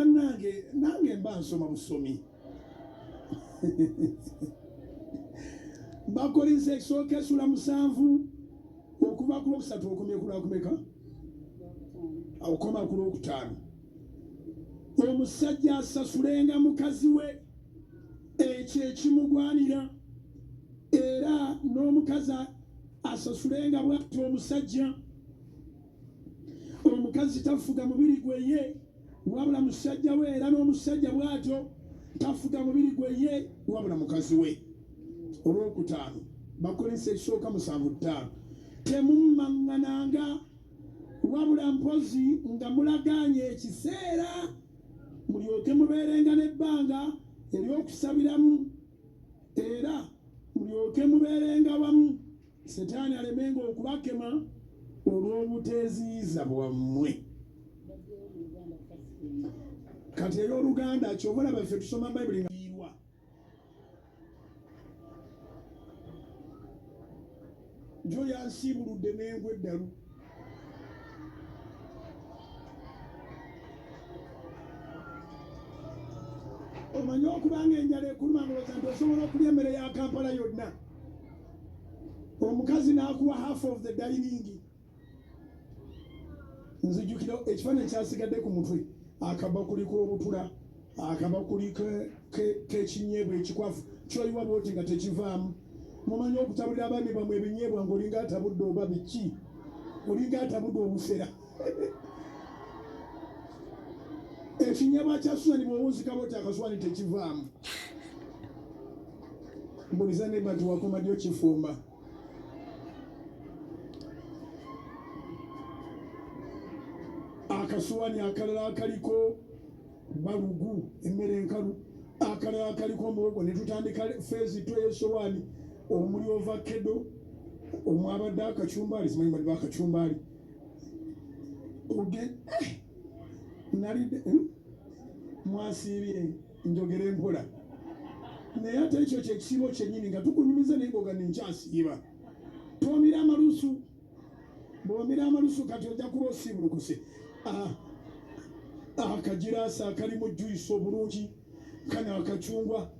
nange mba nsoma busomi bakolinze ekisooka esula 7 okuva ku Lwokusatu okomye ku Lwokumeka okoma ku Lwokutaano omusajja asasulenga mukazi we ekyo ekimugwanira era n'omukazi asasulenga bw'atyo omusajja omukazi tafuga mubiri gwe ye wabula musajja we era n'omusajja bw'atyo tafuga mubiri gwe ye wabula mukazi we. Olwokutaano bakolinze ekisooka 7:5 temummaŋŋananga wabula mpozi nga mulaganye ekiseera mulyoke mubeerenga n'ebbanga ery'okusabiramu era mulyoke mubeerenga wamu Setaani alemenga okubakema olw'obuteeziyiza bwammwe. Kati ey'Oluganda ky'obola baffe tusoma Bayibuli nga yiwa jo yansiibuludde n'engwe eddalu omanyi okubanga enjala ekuluma ngoloza nti osobola okulya emmere ya Kampala yonna omukazi n'akuwa half of the dining. Nzijukira ekifaananyi kyasigadde ku mutwe akabakuli k'obutula akabakuli k'ekinyeebwa ekikwafu kyoyiwa bwoti nga tekivaamu. Mumanyi okutabulira abaami bamwe ebinyeebwa ng'olinga atabudde oba biki olinga atabudde obufera ekinyeebwa kya Susani bw'owunzika bwoti akaswani tekivaamu. Mbuliza ne bati wakoma ddyo kifumba akasuwani akalala akaliko balugu emmere enkalu akalala akaliko muwogo ne tutandika feezi 2 y'essowaani omuli ovakedo omwabadde akacumbaali simanyi bali bakacumbaali oge nalidde mwasiibye njogera empola naye ate ekyo kyekisiibo kyennyini nga tukunyumiza naye ngoga nenkyasiiba twomira amalusu bwomira amalusu kati ojja kuba osiibulukuse akagiraasa akalimu juice obulungi kano akacungwa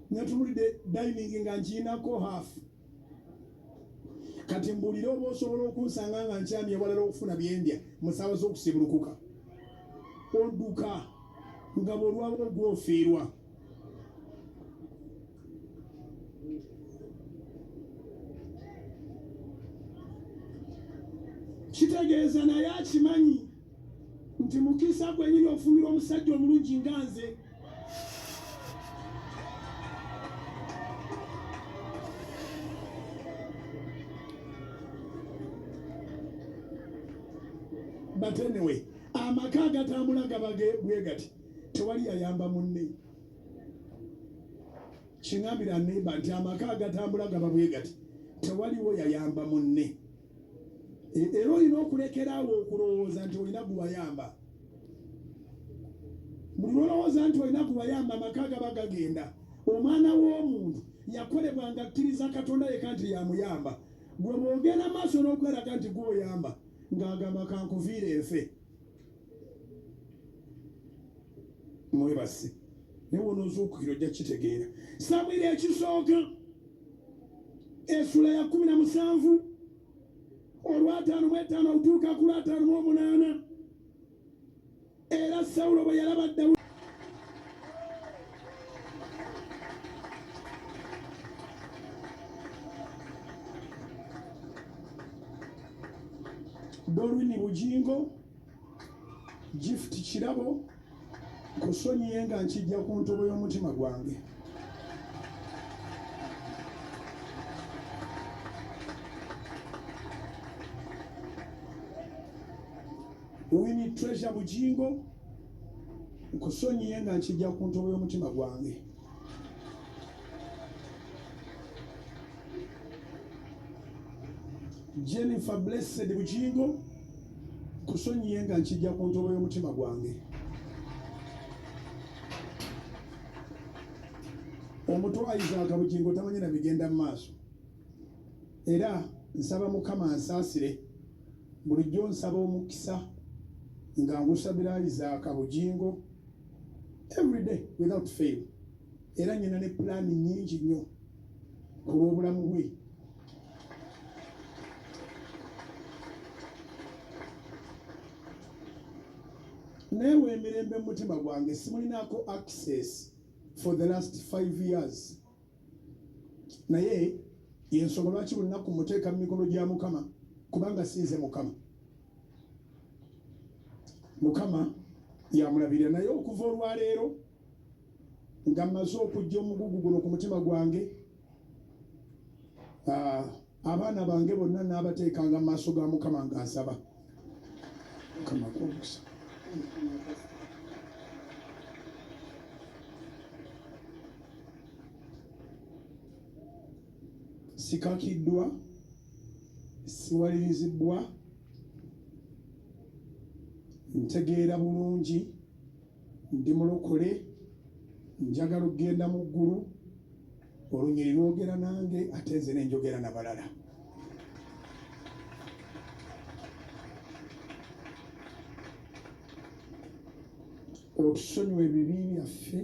natunulidde dining nga nkiinako half kati mbulire oba osobola okunsanga nga nkyamye ewalala okufuna byendya mu ssaawa z'okusibulukuka odduka nga bwolwaba ogwofiirwa. Kitegeeza naye akimanyi nti mukisa gwennyini ofumbirwa omusajja omulungi nga nze. But anyway, amaka agatambula gabage bwe gati tewali yayamba munne. Kingambira neba nti amaka agatambula gaba bwe gati tewaliwo yayamba munne. Era olina okulekeraawo okulowooza nti olina guwayamba. Buli lwolowooza nti olina guwayamba amaka gaba gagenda. Omwana w'omuntu yakolebwa nga akkiriza Katonda yekka nti yamuyamba. Gwe bw'ogenda maaso n'okweraga nti gw'oyamba ng'agamba kankuviira enfe. Mwebase naye wonoozuukukira ojja kitegeera. Samwiri ekisooka essula ya 17 olw'ataano okutuuka ku lw'ataano era Sawulo bwe yalaba Dawudi Dolwini Bujingo Gift Kirabo kusonyiye nga nkijja ku ntobo y'omutima gwange. Winnie Treasure Bujingo kusonyiye nga nkijja ku ntobo y'omutima gwange. Jennifer Blessed Bujingo kusonyiye nga nkijja ku ntobo y'omutima gwange. Omuto Isaac Bujingo tamanyi na bigenda mu maaso. Era nsaba Mukama ansaasire bulijjo nsaba omukisa nga ngusabira Isaac Bujingo every day without fail. Era nyina ne plan nyingi nnyo ku lw'obulamu bwe. Newe emirembe mu mutima gwange simulinako access for the last 5 years. Naye yensonga lwaki buli lunaku muteeka mu mikono gya Mukama kubanga sinze Mukama. Mukama yamulabirira, naye okuva olwaleero nga mmaze okujja omugugu guno ku mutima gwange, abaana bange bonna n'abateekanga mu maaso ga Mukama nga nsaba. Mukama kw'omukisa. Sikakiddwa, siwalirizibwa, ntegeera bulungi, ndi mulokole, njagala okugenda mu ggulu, olunyiri lwogera nange ate nze ne njogera n'abalala. Otusonyiwa ebibi byaffe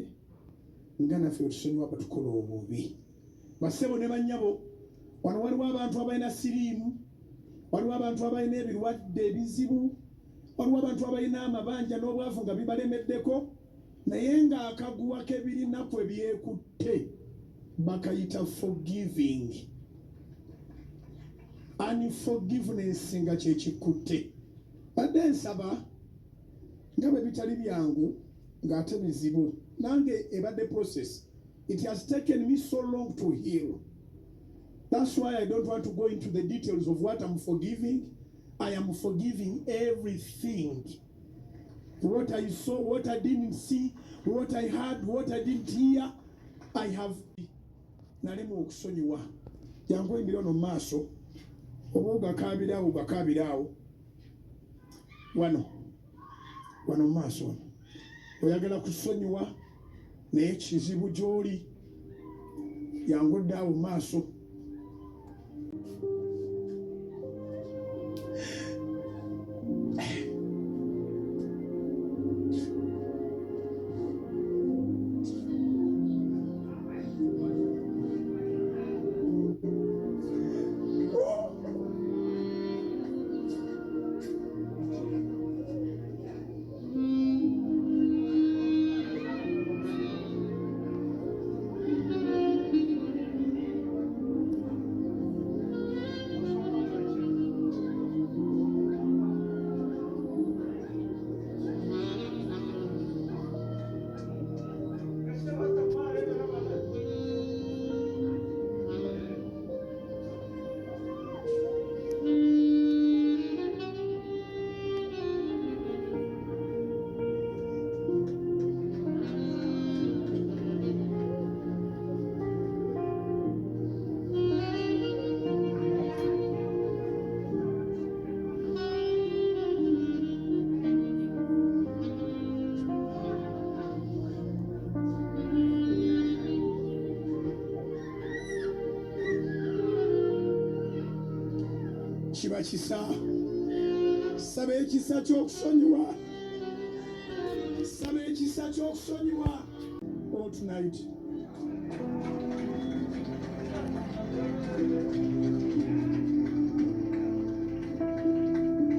nga naffe otusonyiwa batukola obubi. Bassebo ne bannyabo, wano waliwo abantu abalina siriimu, waliwo abantu abalina ebirwadde ebizibu, waliwo abantu abalina amabanja n'obwavu nga bibalemeddeko, naye ng'akaguwa k'ebirinaku ebyekutte bakayita forgiving. Unforgiveness nga kyekikutte. Badde nsaba nga bwe bitali byangu ng'ate bizibu, nange ebadde process. It has taken me so long to heal. That's why I don't want to go into the details of what I'm forgiving. I am forgiving everything. What I saw, what I didn't see, what I heard, what I didn't hear, I have. Nalimu okusonyiwa. Jangu emiriro no maaso. Oba ogakaabiraawo ogakaabiraawo. Wano maaso. Oyagala kusonyiwa naye kizibu gy'oli. Jangu ddaawo maaso. Kiba kisa. Saba ekisa ky'okusonyiwa. Saba ekisa ky'okusonyiwa. Oh, tonight.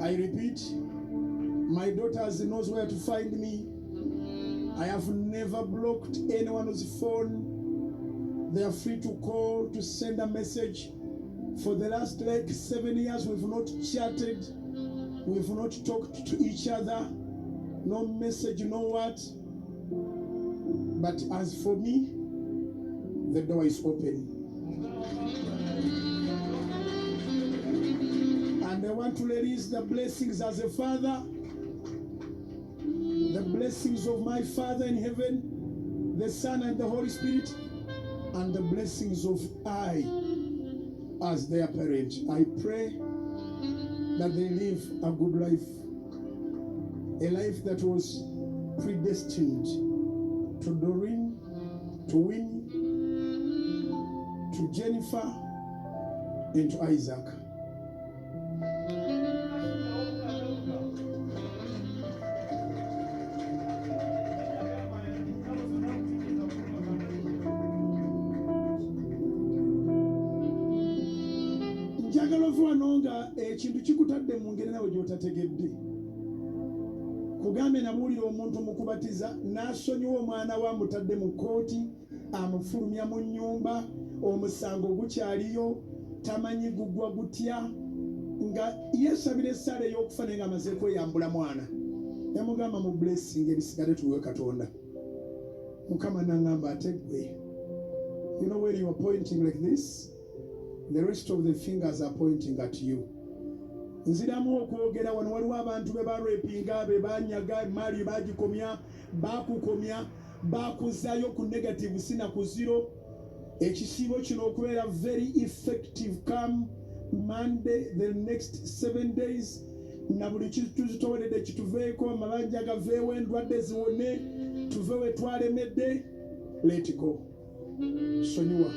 I repeat, my daughters knows where to find me. I have never blocked anyone's phone. They are free to call, to send a message. For the last 7 years, we've not chatted, we've not talked to each other, no message, no what. But as for me, the door is open. And I want to release the blessings as a father, the blessings of my Father in heaven, the Son and the Holy Spirit, and the blessings of I as their parent. I pray that they live a good life, a life that was predestined to Doreen, to Winnie, to Jennifer, and to Isaac. njagala ove wano nga ekintu kikutadde mu ngeri nawe gy'otategedde. Kugambe nabuulira omuntu mu kubatiza n'asonyiwa omwana we amutadde mu kkooti, amufulumya mu nnyumba, omusango gukyaliyo, tamanyi gugwa gutya, nga yeesabira essaala ey'okufa naye ng'amaze kweyambula mwana. Yamugamba mu blessing ebisigale tuwe Katonda. Mukama n'aŋŋamba ate ggwe. You know when you are pointing like this, the rest of the fingers are pointing at you. Nziramu okwogera wano waliwo abantu be barepinga, be banyaga, mali bagikomya, bakukomya, bakuzaayo ku negative sina ku zero. Ekisiibo kino okubeera very effective come Monday, the next 7 days. Na buli kituzitoweredde kituveeko, amabanja gaveewo, endwadde ziwone, tuveewo twalemedde. Let go. Sonyiwa.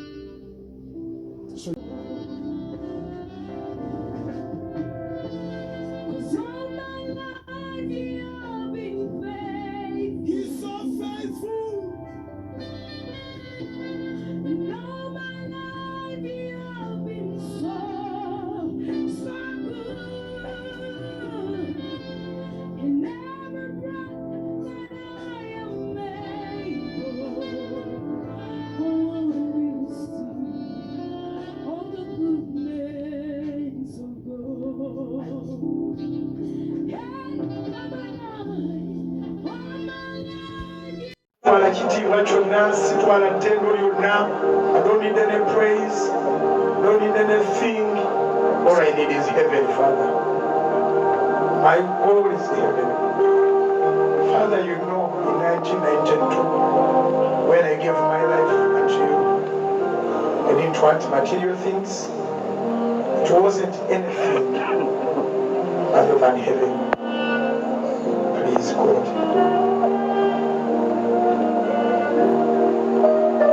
He's so faithful. Twala kitiibwa kyonna, sitwala ttendo lyonna. I don't need any praise, don't need anything. All I need is heaven, Father. My goal is heaven. Father, you know, in 1992, when I gave my life unto you, I didn't want material things. It wasn't anything other than heaven. Please, God,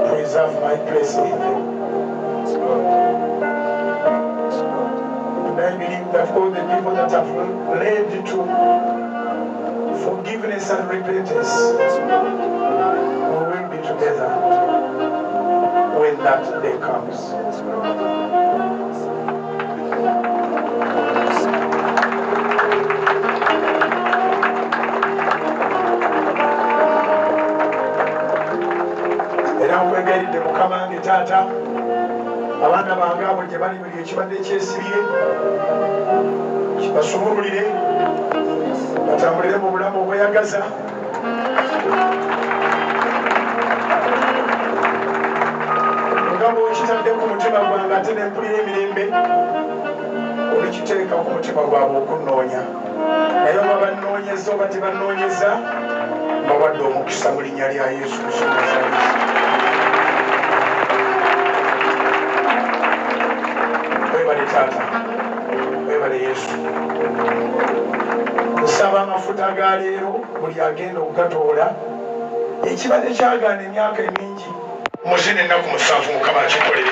preserve my place in heaven. And I believe that all the people that have led to forgiveness and repentance will be together when that day comes. Nkwegayiridde Mukama wange Taata, abaana bange abo gye bali buli ekibadde kyesibye kibasumululire, batambulire mu bulamu obweyagaza. Nga bw'okitadde ku mutima gwange ate ne mpulira emirembe, olikiteeka ku mutima gwabwe okunnoonya. Naye oba bannoonyeza oba tebannoonyeza, mbawadde omukisa mu linnya lya Yesu Kristo Nazaaleti. Webale Taata, webale Yesu. Nsaba amafuta ga leero buli agenda okugatoola, ekibadde kyagaana emyaka emingi, muzine ennaku 7 Mukama akikolere.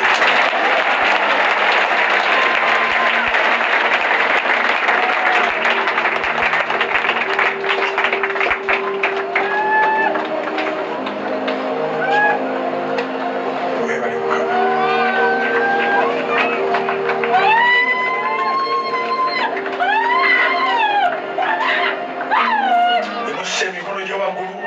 Emikono gy'owaggulu